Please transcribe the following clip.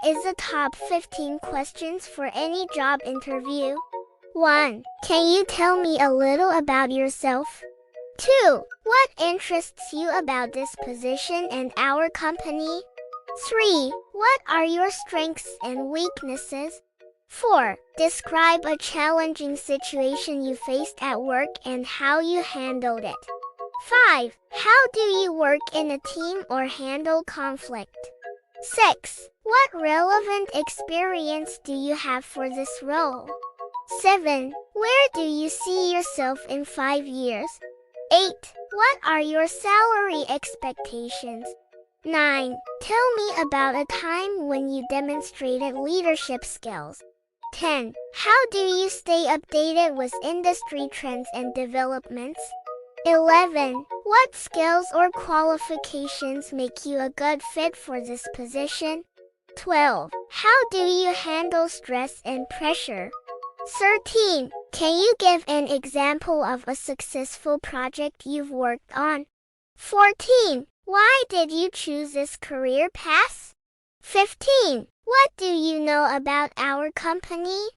is the top 15 questions for any job interview? 1. Can you tell me a little about yourself? 2. What interests you about this position and our company? 3. What are your strengths and weaknesses? 4. Describe a challenging situation you faced at work and how you handled it. 5. How do you work in a team or handle conflict? 6. What relevant experience do you have for this role? 7. Where do you see yourself in 5 years? 8. What are your salary expectations? 9. Tell me about a time when you demonstrated leadership skills. 10. How do you stay updated with industry trends and developments? 11. What skills or qualifications make you a good fit for this position? 12. How do you handle stress and pressure? 13. Can you give an example of a successful project you've worked on? 14. Why did you choose this career path? 15. What do you know about our company?